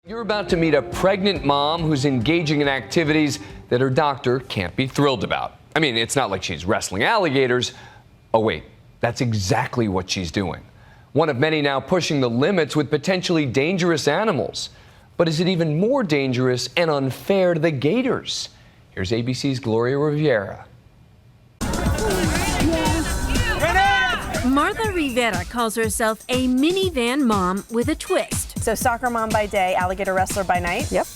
You're about to meet a pregnant mom who's engaging in activities that her doctor can't be thrilled about. I mean, it's not like she's wrestling alligators. Oh, wait, that's exactly what she's doing. One of many now pushing the limits with potentially dangerous animals. But is it even more dangerous and unfair to the Gators? Here's ABC's Gloria Rivera. Martha Rivera calls herself a minivan mom with a twist. So soccer mom by day, alligator wrestler by night? Yep.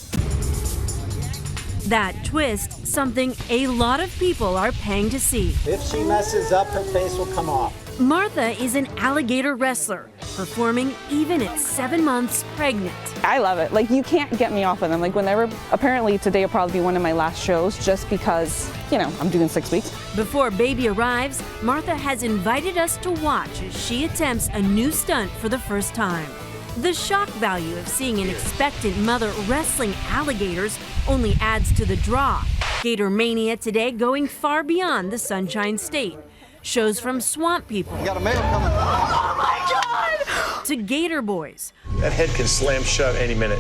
That twist, something a lot of people are paying to see. If she messes up, her face will come off. Martha is an alligator wrestler, performing even at 7 months pregnant. I love it. Like, you can't get me off of them. Like, whenever, apparently today will probably be one of my last shows just because, you know, I'm doing 6 weeks. Before baby arrives, Martha has invited us to watch as she attempts a new stunt for the first time. The shock value of seeing an expectant mother wrestling alligators only adds to the draw. Gator Mania today going far beyond the Sunshine State. Shows from swamp people You got a male coming. oh my God! to Gator boys. That head can slam shut any minute.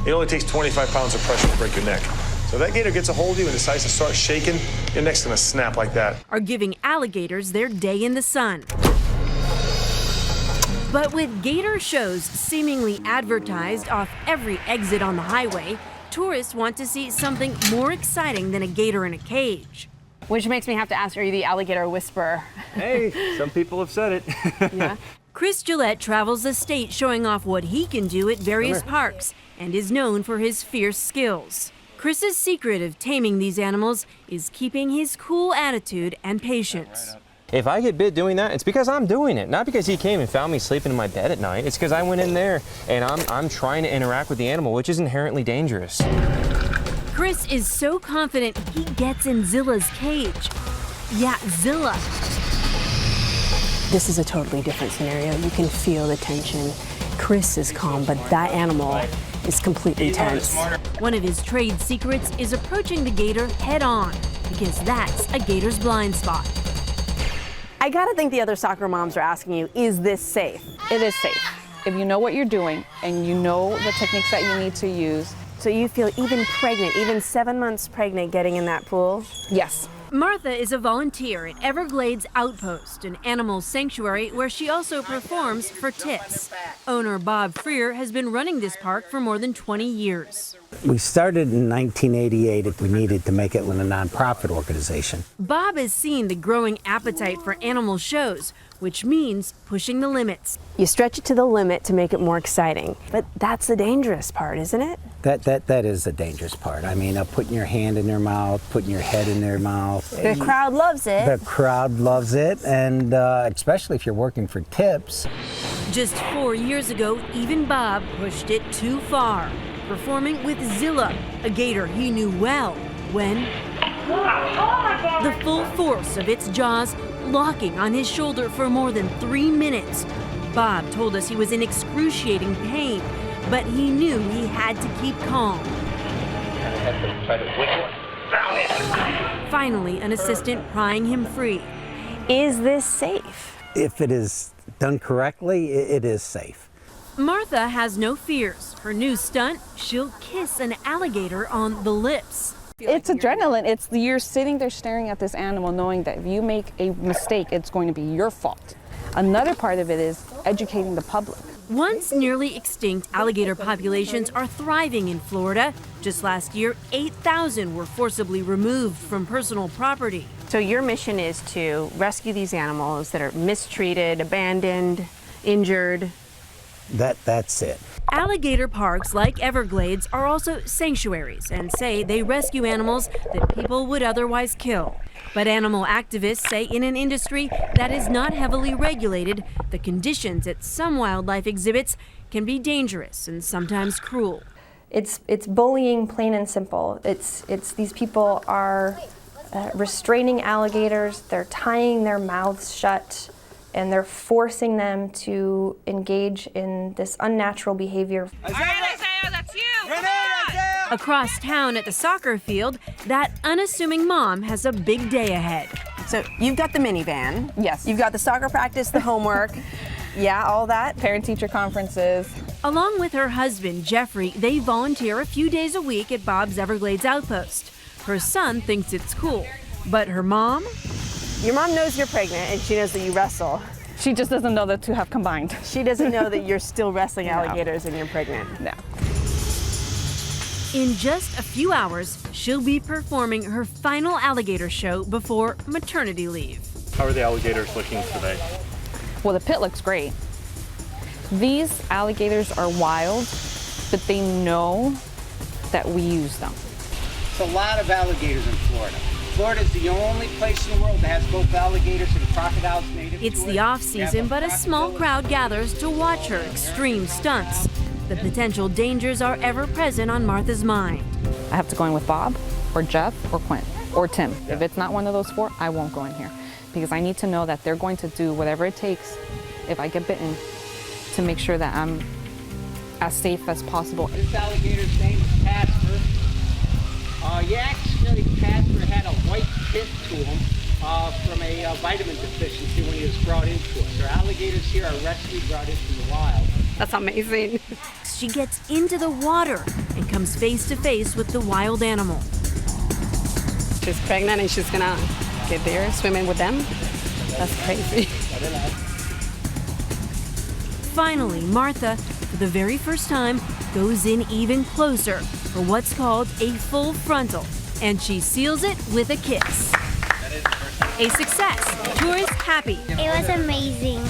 It only takes 25 pounds of pressure to break your neck. So if that gator gets a hold of you and decides to start shaking, your neck's gonna snap like that. Are giving alligators their day in the sun. But with gator shows seemingly advertised off every exit on the highway, tourists want to see something more exciting than a gator in a cage. Which makes me have to ask, are you the alligator whisperer? Hey, some people have said it. Yeah. Chris Gillette travels the state showing off what he can do at various parks and is known for his fierce skills. Chris's secret of taming these animals is keeping his cool attitude and patience. If I get bit doing that, it's because I'm doing it, not because he came and found me sleeping in my bed at night. It's because I went in there and I'm trying to interact with the animal, which is inherently dangerous. Chris is so confident he gets in Zilla's cage. Yeah, Zilla. This is a totally different scenario. You can feel the tension. Chris is calm, but that animal is completely tense. One of his trade secrets is approaching the gator head on, because that's a gator's blind spot. I gotta think the other soccer moms are asking you, is this safe? It is safe. If you know what you're doing and you know the techniques that you need to use. So you feel even pregnant, even 7 months pregnant getting in that pool? Yes. Martha is a volunteer at Everglades Outpost, an animal sanctuary where she also performs for tips. Owner Bob Freer has been running this park for more than 20 years. We started in 1988. We needed to make it with a nonprofit organization. Bob has seen the growing appetite for animal shows, which means pushing the limits. You stretch it to the limit to make it more exciting. But that's the dangerous part, isn't it? That is the dangerous part. I mean, putting your hand in their mouth, putting your head in their mouth. The crowd loves it. The crowd loves it, and especially if you're working for tips. Just 4 years ago, even Bob pushed it too far, performing with Zilla, a gator he knew well, when the full force of its jaws locking on his shoulder for more than 3 minutes. Bob told us he was in excruciating pain, but he knew he had to keep calm. Finally, an assistant prying him free. Is this safe? If it is done correctly, it is safe. Martha has no fears. Her new stunt, she'll kiss an alligator on the lips. It's adrenaline. It's you're sitting there staring at this animal knowing that if you make a mistake, it's going to be your fault. Another part of it is educating the public. Once nearly extinct alligator populations are thriving in Florida. Just last year, 8,000 were forcibly removed from personal property. So your mission is to rescue these animals that are mistreated, abandoned, injured. That's it. Alligator parks like Everglades are also sanctuaries and say they rescue animals that people would otherwise kill. But animal activists say in an industry that is not heavily regulated, the conditions at some wildlife exhibits can be dangerous and sometimes cruel. It's bullying, plain and simple. It's these people are restraining alligators, they're tying their mouths shut, and they're forcing them to engage in this unnatural behavior. All right, Isaiah, that's you! Across town at the soccer field, that unassuming mom has a big day ahead. So you've got the minivan. Yes. You've got the soccer practice, the homework. Yeah, all that. Parent-teacher conferences. Along with her husband, Jeffrey, they volunteer a few days a week at Bob's Everglades outpost. Her son thinks it's cool, but her mom? Your mom knows you're pregnant and she knows that you wrestle. She just doesn't know the two have combined. She doesn't know that you're still wrestling alligators and you're pregnant. No. In just a few hours, she'll be performing her final alligator show before maternity leave. How are the alligators looking today? Well, the pit looks great. These alligators are wild, but they know that we use them. There's a lot of alligators in Florida. Florida is the only place in the world that has both alligators and crocodiles native It's to the it. off-season, but a small crowd gathers to watch her extreme stunts. The potential dangers are ever present on Martha's mind. I have to go in with Bob, or Jeff, or Quint, or Tim. If it's not one of those four, I won't go in here. Because I need to know that they're going to do whatever it takes, if I get bitten, to make sure that I'm as safe as possible. This alligator's name is Casper. Actually, Casper had a white tip to him from a vitamin deficiency when he was brought into us. Our alligators here are rescued, brought in from the wild. That's amazing. She gets into the water and comes face to face with the wild animal. She's pregnant and she's gonna get there swimming with them. That's crazy. Finally, Martha, for the very first time, goes in even closer for what's called a full frontal, and she seals it with a kiss. A success. Tourists happy. It was amazing.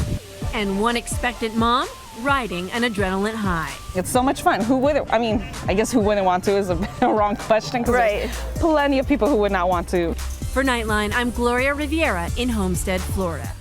And one expectant mom riding an adrenaline high. It's so much fun. Who wouldn't? I mean, I guess who wouldn't want to is a wrong question, because there's plenty of people who would not want to. For Nightline, I'm Gloria Riviera in Homestead, Florida.